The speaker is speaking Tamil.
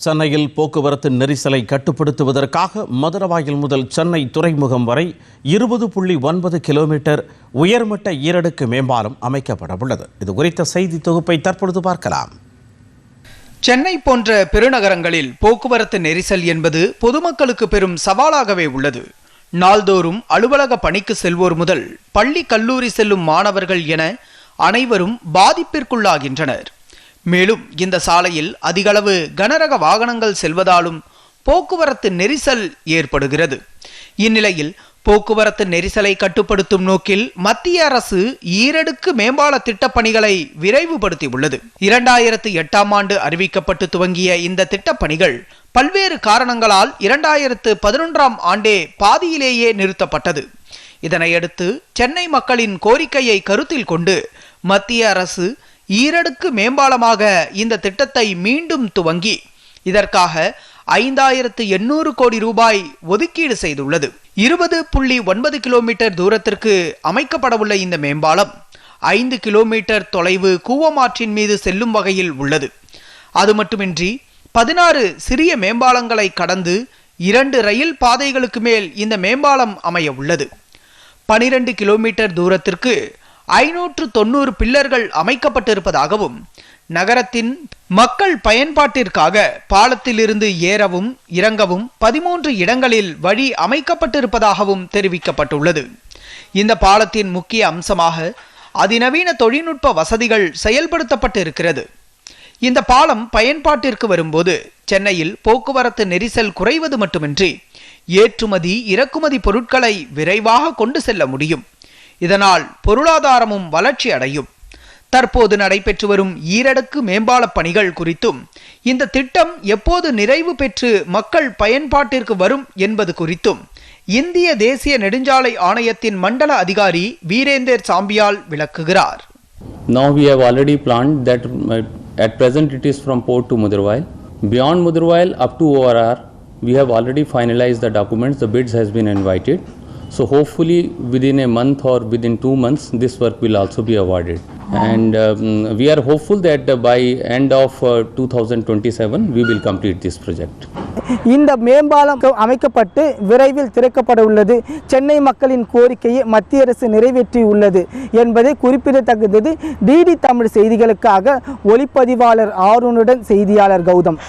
சென்னையில் போக்குவரத்து நெரிசலை கட்டுப்படுத்துவதற்காக மதுரவாயல் முதல் சென்னை துறைமுகம் வரை 20.9 கிலோமீட்டர் உயர்மட்ட ஈரடுக்கு மேம்பாலம் அமைக்கப்பட உள்ளது. இது குறித்த செய்தி தொகுப்பை தற்பொழுது பார்க்கலாம். சென்னை போன்ற பெருநகரங்களில் போக்குவரத்து நெரிசல் என்பது பொதுமக்களுக்கு பெரும் சவாலாகவே உள்ளது. நாள்தோறும் அலுவலக பணிக்கு செல்வோர் முதல் பள்ளி கல்லூரி செல்லும் மாணவர்கள் என அனைவரும் பாதிப்பிற்குள்ளாகின்றனர். மேலும் இந்த சாலையில் அதிகளவு கனரக வாகனங்கள் செல்வதாலும் போக்குவரத்து நெரிசல் ஏற்படுகிறது. இந்நிலையில் போக்குவரத்து நெரிசலை கட்டுப்படுத்தும் நோக்கில் மத்திய அரசு ஈரடுக்கு மேம்பால திட்டப்பணிகளை விரைவுபடுத்தியுள்ளது. 2008ஆம் ஆண்டு அறிவிக்கப்பட்டு துவங்கிய இந்த திட்டப்பணிகள் பல்வேறு காரணங்களால் 2011ஆம் ஆண்டே பாதியிலேயே நிறுத்தப்பட்டது. இதனையடுத்து சென்னை மக்களின் கோரிக்கையை கருத்தில் கொண்டு மத்திய அரசு ஈரடுக்கு மேம்பாலமாக இந்த திட்டத்தை மீண்டும் துவங்கி இதற்காக 5800 கோடி ரூபாய் ஒதுக்கீடு செய்துள்ளது. 20.9 கிலோமீட்டர் தூரத்திற்கு அமைக்கப்படவுள்ள இந்த மேம்பாலம் 5 கிலோமீட்டர் தொலைவு கூவமாற்றின் மீது செல்லும் வகையில் உள்ளது. அது மட்டுமின்றி 16 சிறிய மேம்பாலங்களை கடந்து 2 ரயில் பாதைகளுக்கு மேல் இந்த மேம்பாலம் அமைய உள்ளது. 12 கிலோமீட்டர் தூரத்திற்கு 590 பில்லர்கள் அமைக்கப்பட்டிருப்பதாகவும் நகரத்தின் மக்கள் பயன்பாட்டிற்காக பாலத்திலிருந்து ஏறவும் இறங்கவும் 13 இடங்களில் வழி அமைக்கப்பட்டிருப்பதாகவும் தெரிவிக்கப்பட்டுள்ளது. இந்த பாலத்தின் முக்கிய அம்சமாக அதிநவீன தொழில்நுட்ப வசதிகள் செயல்படுத்தப்பட்டிருக்கிறது. இந்த பாலம் பயன்பாட்டிற்கு வரும்போது சென்னையில் போக்குவரத்து நெரிசல் குறைவது மட்டுமின்றி ஏற்றுமதி இறக்குமதி பொருட்களை விரைவாக கொண்டு செல்ல முடியும். இதனால் பொருளாதாரமும் வளர்ச்சி அடையும். தற்போது நடைபெற்று வரும் ஈரடுக்கு மேம்பால பணிகள் குறித்தும் இந்த திட்டம் எப்போது நிறைவு பெற்று மக்கள் பயன்பாட்டிற்கு வரும் என்பது குறித்தும் இந்திய தேசிய நெடுஞ்சாலை ஆணையத்தின் மண்டல அதிகாரி வீரேந்தர் சாம்பியால் விளக்குகிறார். Now we have already planned that at present it is from Port to Mudurvail. Beyond Mudurvail up to ORR we have already finalized the documents. The bids has been invited. So hopefully within a month or within 2 months this work will also be awarded. And we are hopeful that by end of 2027 we will complete this project. இந்த மேம்பாலம் அமைக்கப்பட்டு விரைவில் திறக்கப்பட உள்ளது. சென்னை மக்களின் கோரிக்கையை மத்திய அரசு நிறைவேற்றி உள்ளது என்பதை குறிப்பிடத்தக்கது. டிடி தமிழ் செய்திகளுக்காக ஒளிப்பதிவாளர் ஆருணுடன் செய்தியாளர் கௌதம்.